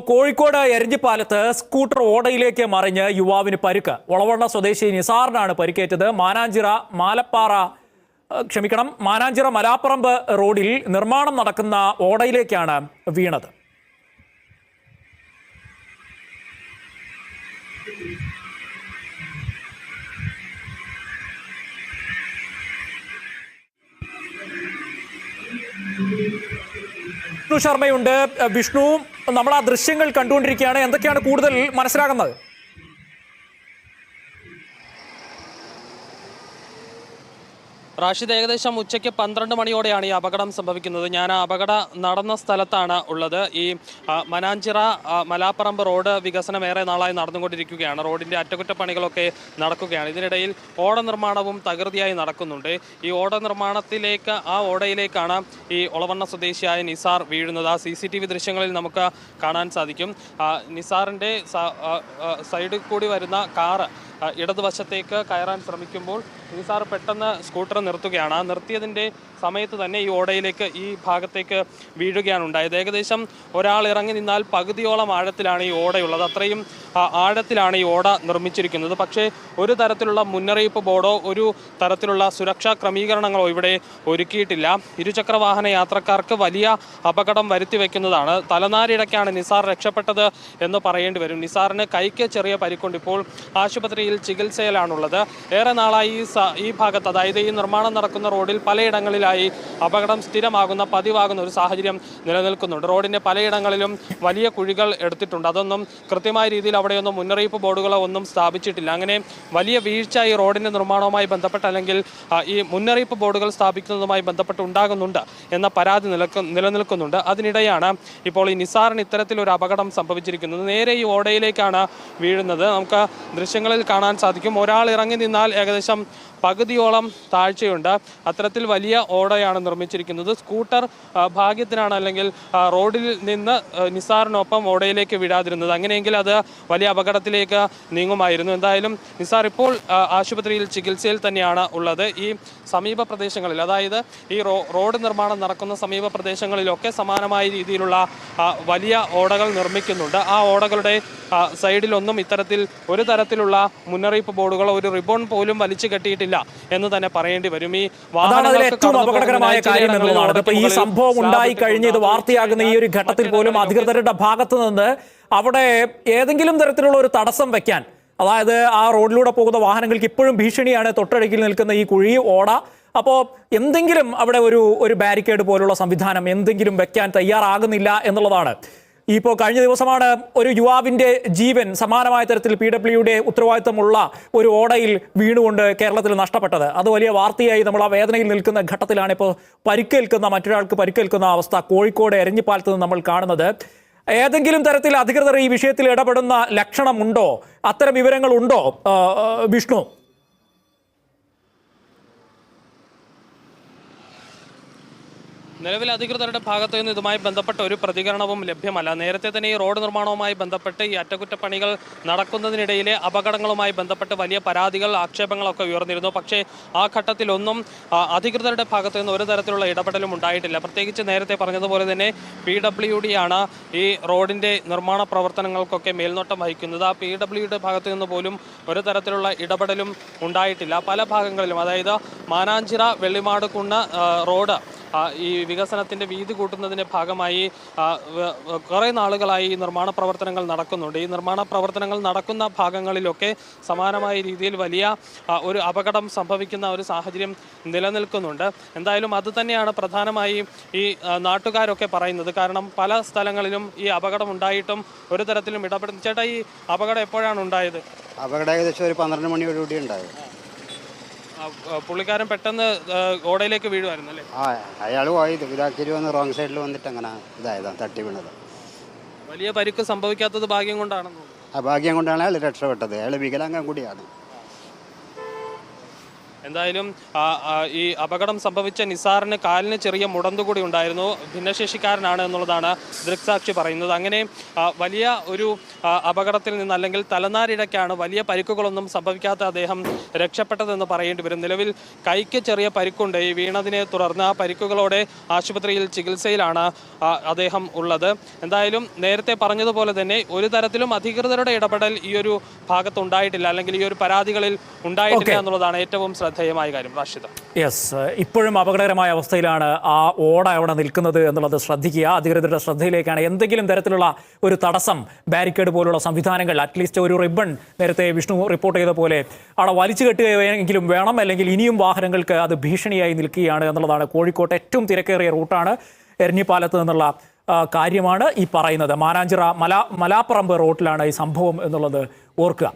Kozhikode എരഞ്ഞിപ്പാലത്ത് scooter ഓടയിലേക്ക് മറിഞ്ഞ് യുവാവിന് പരിക്ക്. ഒളവണ്ണ സ്വദേശി നിസാറിനാണ് പരിക്കേറ്റത്. മാനാഞ്ചിറ മലാപ്പറമ്പ് റോഡിൽ നിർമ്മാണം നടക്കുന്ന ഓടയിലേക്കാണ് വീണത്. വിഷ്ണു ശർമ്മയുണ്ട്. വിഷ്ണു, നമ്മൾ ആ ദൃശ്യങ്ങൾ കണ്ടുകൊണ്ടിരിക്കുകയാണ്. എന്തൊക്കെയാണ് കൂടുതൽ മനസ്സിലാകുന്നത്? റാഷിദ്, ഏകദേശം ഉച്ചയ്ക്ക് 12 മണിയോടെയാണ് ഈ അപകടം സംഭവിക്കുന്നത്. ഞാൻ ആ അപകടം നടന്ന സ്ഥലത്താണ് ഉള്ളത്. ഈ മനാഞ്ചിറ മലാപ്പറമ്പ് റോഡ് വികസനം ഏറെ നാളായി നടന്നുകൊണ്ടിരിക്കുകയാണ്. റോഡിൻ്റെ അറ്റകുറ്റപ്പണികളൊക്കെ നടക്കുകയാണ്. ഇതിനിടയിൽ ഓട നിർമ്മാണവും തകൃതിയായി നടക്കുന്നുണ്ട്. ഈ ഓട നിർമ്മാണത്തിലേക്ക്, ആ ഓടയിലേക്കാണ് ഈ ഒളവണ്ണ സ്വദേശിയായ നിസാർ വീഴുന്നത്. ആ CCTV ദൃശ്യങ്ങളിൽ നമുക്ക് കാണാൻ സാധിക്കും. നിസാറിൻ്റെ സൈഡിൽ കൂടി വരുന്ന കാറ് ഇടതുവശത്തേക്ക് കയറാൻ ശ്രമിക്കുമ്പോൾ നിസാർ പെട്ടെന്ന് സ്കൂട്ടർ നിർത്തുകയാണ്. ആ നിർത്തിയതിൻ്റെ സമയത്ത് തന്നെ ഈ ഓടയിലേക്ക്, ഈ ഭാഗത്തേക്ക് വീഴുകയാണ് ഉണ്ടായത്. ഏകദേശം ഒരാൾ ഇറങ്ങി നിന്നാൽ പകുതിയോളം ആഴത്തിലാണ് ഈ ഓടയുള്ളത്. അത്രയും ആഴത്തിലാണ് ഈ ഓട നിർമ്മിച്ചിരിക്കുന്നത്. പക്ഷേ ഒരു തരത്തിലുള്ള മുന്നറിയിപ്പ് ബോർഡോ ഒരു തരത്തിലുള്ള സുരക്ഷാ ക്രമീകരണങ്ങളോ ഇവിടെ ഒരുക്കിയിട്ടില്ല. ഇരുചക്ര വാഹന യാത്രക്കാർക്ക് വലിയ അപകടം വരുത്തി വയ്ക്കുന്നതാണ്. തലനാരിഴയ്ക്കാണ് നിസാർ രക്ഷപ്പെട്ടത് എന്ന് പറയേണ്ടി വരും. നിസാറിന് കൈക്ക് ചെറിയ പരിക്കുണ്ട്. ഇപ്പോൾ ആശുപത്രിയിൽ ചികിത്സയിലാണുള്ളത്. ഏറെ നാളായി ഈ ഭാഗത്ത്, അതായത് ഈ നിർമ്മാണം നടക്കുന്ന റോഡിൽ പലയിടങ്ങളിലായി അപകടം സ്ഥിരമാകുന്ന, പതിവാകുന്ന ഒരു സാഹചര്യം നിലനിൽക്കുന്നുണ്ട്. റോഡിൻ്റെ പലയിടങ്ങളിലും വലിയ കുഴികൾ എടുത്തിട്ടുണ്ട്. അതൊന്നും കൃത്യമായ രീതിയിൽ അവിടെയൊന്നും മുന്നറിയിപ്പ് ബോർഡുകളോ ഒന്നും സ്ഥാപിച്ചിട്ടില്ല. അങ്ങനെ വലിയ വീഴ്ച ഈ റോഡിൻ്റെ നിർമ്മാണവുമായി ബന്ധപ്പെട്ട്, അല്ലെങ്കിൽ ഈ മുന്നറിയിപ്പ് ബോർഡുകൾ സ്ഥാപിക്കുന്നതുമായി ബന്ധപ്പെട്ട് ഉണ്ടാകുന്നുണ്ട് എന്ന പരാതി നിലനിൽക്കുന്നുണ്ട്. അതിനിടെയാണ് ഇപ്പോൾ ഈ നിസാറിന് ഇത്തരത്തിലൊരു അപകടം സംഭവിച്ചിരിക്കുന്നത്. നേരെ ഈ ഓടയിലേക്കാണ് വീഴുന്നത്. നമുക്ക് ദൃശ്യങ്ങളിൽ കാണാൻ സാധിക്കും. ഒരാൾ ഇറങ്ങി നിന്നാൽ ഏകദേശം പകുതിയോളം താഴ്ചയുണ്ട്. അത്തരത്തിൽ വലിയ ഓടയാണ് നിർമ്മിച്ചിരിക്കുന്നത്. സ്കൂട്ടർ ഭാഗ്യത്തിനാണ്, അല്ലെങ്കിൽ റോഡിൽ നിന്ന് നിസാറിനൊപ്പം ഓടയിലേക്ക് വീഴാതിരുന്നത്. അങ്ങനെയെങ്കിൽ അത് വലിയ അപകടത്തിലേക്ക് നീങ്ങുമായിരുന്നു. എന്തായാലും നിസാർ ഇപ്പോൾ ആശുപത്രിയിൽ ചികിത്സയിൽ തന്നെയാണ് ഉള്ളത്. ഈ സമീപ പ്രദേശങ്ങളിൽ, അതായത് ഈ റോഡ് നിർമ്മാണം നടക്കുന്ന സമീപ പ്രദേശങ്ങളിലൊക്കെ സമാനമായ രീതിയിലുള്ള വലിയ ഓടകൾ നിർമ്മിക്കുന്നുണ്ട്. ആ ഓടകളുടെ സൈഡിലൊന്നും ഇത്തരത്തിൽ ഒരു തരത്തിലുള്ള മുന്നറിയിപ്പ് ബോർഡുകളോ ഒരു റിബൺ പോലും വലിച്ചു കെട്ടിയിട്ടില്ല എന്ന് തന്നെ പറയേണ്ടി വരും. ഈ ഏറ്റവും അപകടകരമായ കാര്യം എന്നുള്ളതാണ്. ഇപ്പൊ ഈ സംഭവം ഉണ്ടായി കഴിഞ്ഞ് ഇത് വാർത്തയാകുന്ന ഈ ഒരു ഘട്ടത്തിൽ പോലും അധികൃതരുടെ ഭാഗത്ത് നിന്ന് അവിടെ ഏതെങ്കിലും തരത്തിലുള്ള ഒരു തടസ്സം വെക്കാൻ, അതായത് ആ റോഡിലൂടെ പോകുന്ന വാഹനങ്ങൾക്ക് ഇപ്പോഴും ഭീഷണിയാണ് തൊട്ടടുക്കിൽ നിൽക്കുന്ന ഈ കുഴി, ഓട. അപ്പോൾ എന്തെങ്കിലും അവിടെ ഒരു ബാരിക്കേഡ് പോലുള്ള സംവിധാനം എന്തെങ്കിലും വെക്കാൻ തയ്യാറാകുന്നില്ല എന്നുള്ളതാണ്. ഇപ്പോൾ കഴിഞ്ഞ ദിവസമാണ് ഒരു യുവാവിൻ്റെ ജീവൻ സമാനമായ തരത്തിൽ PWD ഉത്തരവാദിത്തമുള്ള ഒരു ഓടയിൽ വീണുകൊണ്ട് കേരളത്തിൽ നഷ്ടപ്പെട്ടത്. അത് വലിയ വാർത്തയായി നമ്മൾ ആ വേദനയിൽ നിൽക്കുന്ന ഘട്ടത്തിലാണ് ഇപ്പോൾ മറ്റൊരാൾക്ക് പരിക്കേൽക്കുന്ന അവസ്ഥ കോഴിക്കോട് എരഞ്ഞിപ്പാലത്ത് നിന്ന് നമ്മൾ കാണുന്നത്. ഏതെങ്കിലും തരത്തിൽ അധികൃതർ ഈ വിഷയത്തിൽ ഇടപെടുന്ന ലക്ഷണമുണ്ടോ? അത്തരം വിവരങ്ങളുണ്ടോ വിഷ്ണു? നിലവിൽ അധികൃതരുടെ ഭാഗത്തു നിന്ന് ഇതുമായി ബന്ധപ്പെട്ട ഒരു പ്രതികരണവും ലഭ്യമല്ല. നേരത്തെ തന്നെ ഈ റോഡ് നിർമ്മാണവുമായി ബന്ധപ്പെട്ട്, ഈ അറ്റകുറ്റപ്പണികൾ നടക്കുന്നതിനിടയിലെ അപകടങ്ങളുമായി ബന്ധപ്പെട്ട് വലിയ പരാതികൾ, ആക്ഷേപങ്ങളൊക്കെ ഉയർന്നിരുന്നു. പക്ഷേ ആ ഘട്ടത്തിലൊന്നും അധികൃതരുടെ ഭാഗത്തു നിന്ന് ഒരു തരത്തിലുള്ള ഇടപെടലും ഉണ്ടായിട്ടില്ല. പ്രത്യേകിച്ച് നേരത്തെ പറഞ്ഞതുപോലെ തന്നെ PWD ആണ് ഈ റോഡിൻ്റെ നിർമ്മാണ പ്രവർത്തനങ്ങൾക്കൊക്കെ മേൽനോട്ടം വഹിക്കുന്നത്. ആ PWD ഭാഗത്തു നിന്ന് പോലും ഒരു തരത്തിലുള്ള ഇടപെടലും ഉണ്ടായിട്ടില്ല. പല ഭാഗങ്ങളിലും, അതായത് മാനാഞ്ചിറ വെള്ളിമാട് കുന്ന് റോഡ് ഈ വികസനത്തിൻ്റെ വീതി കൂട്ടുന്നതിൻ്റെ ഭാഗമായി കുറേ നാളുകളായി ഈ നിർമ്മാണ പ്രവർത്തനങ്ങൾ നടക്കുന്നുണ്ട്. ഈ നിർമ്മാണ പ്രവർത്തനങ്ങൾ നടക്കുന്ന ഭാഗങ്ങളിലൊക്കെ സമാനമായ രീതിയിൽ വലിയ ഒരു അപകടം സംഭവിക്കുന്ന ഒരു സാഹചര്യം നിലനിൽക്കുന്നുണ്ട്. എന്തായാലും അത് തന്നെയാണ് പ്രധാനമായി ഈ നാട്ടുകാരൊക്കെ പറയുന്നത്. കാരണം പല സ്ഥലങ്ങളിലും ഈ അപകടം ഉണ്ടായിട്ടും ഒരു തരത്തിലും ഇടപെടുന്നു. ചേട്ടാ, ഈ അപകടം എപ്പോഴാണ് ഉണ്ടായത്? അപകടം ഏകദേശം ഒരു 12 മണിയോടുകൂടി ഉണ്ടായത്. പുള്ളിക്കാരൻ പെട്ടെന്ന് ഓടയിലേക്ക് വീഴുമായിരുന്നു അല്ലേ? അയാൾ പോയി ഇതാക്കി വന്ന് റോങ് സൈഡിൽ വന്നിട്ട് അങ്ങനെ ഇതായതാണ്, തട്ടി വീണത്. വലിയ പരിക്ക് സംഭവിക്കാത്തത് ഭാഗ്യം കൊണ്ടാണെന്ന്. ആ ഭാഗ്യം കൊണ്ടാണ് അയാൾ രക്ഷപ്പെട്ടത്. അയാൾ വികലാംഗം കൂടിയാണ്. എന്തായാലും ഈ അപകടം സംഭവിച്ച നിസാറിന് കാലിന് ചെറിയ മുടന്തുകൂടി ഉണ്ടായിരുന്നു. ഭിന്നശേഷിക്കാരനാണ് എന്നുള്ളതാണ് ദൃക്സാക്ഷി പറയുന്നത്. അങ്ങനെ വലിയ ഒരു അപകടത്തിൽ നിന്ന് അല്ലെങ്കിൽ തലനാരിഴയ്ക്കാണ്, വലിയ പരിക്കുകളൊന്നും സംഭവിക്കാത്ത അദ്ദേഹം രക്ഷപ്പെട്ടതെന്ന് പറയേണ്ടി വരും. നിലവിൽ കൈക്ക് ചെറിയ പരിക്കുണ്ട്. ഈ വീണതിനെ തുടർന്ന് ആ പരിക്കുകളോടെ ആശുപത്രിയിൽ ചികിത്സയിലാണ് അദ്ദേഹം ഉള്ളത്. എന്തായാലും നേരത്തെ പറഞ്ഞതുപോലെ തന്നെ ഒരു തരത്തിലും അധികൃതരുടെ ഇടപെടൽ ഈ ഒരു ഭാഗത്ത് ഉണ്ടായിട്ടില്ല, അല്ലെങ്കിൽ ഈ ഒരു പരാതികളിൽ ഉണ്ടായിട്ടില്ല എന്നുള്ളതാണ് ഏറ്റവും ശ്രദ്ധേയമായ കാര്യം. റാഷിദ, യെസ്, ഇപ്പോഴും അപകടകരമായ അവസ്ഥയിലാണ് ആ ഓട അവിടെ നിൽക്കുന്നത് എന്നുള്ളത് ശ്രദ്ധിക്കുക. അധികൃതരുടെ ശ്രദ്ധയിലേക്കാണ് എന്തെങ്കിലും തരത്തിലുള്ള ഒരു തടസ്സം, ബാരിക്കേഡ് പോലുള്ള സംവിധാനങ്ങൾ, അറ്റ്ലീസ്റ്റ് ഒരു റിബൺ, നേരത്തെ വിഷ്ണു റിപ്പോർട്ട് ചെയ്ത പോലെ അവിടെ വലിച്ചു കെട്ടുകയെങ്കിലും വേണം, അല്ലെങ്കിൽ ഇനിയും വാഹനങ്ങൾക്ക് അത് ഭീഷണിയായി നിൽക്കുകയാണ് എന്നുള്ളതാണ്. കോഴിക്കോട്ട് ഏറ്റവും തിരക്കേറിയ റൂട്ടാണ്, എരഞ്ഞിപ്പാലത്ത് നിന്നുള്ള കാര്യമാണ് ഈ പറയുന്നത്. മാനാഞ്ചിറ മലാപ്പറമ്പ് റോഡിലാണ് ഈ സംഭവം എന്നുള്ളത് ഓർക്കുക.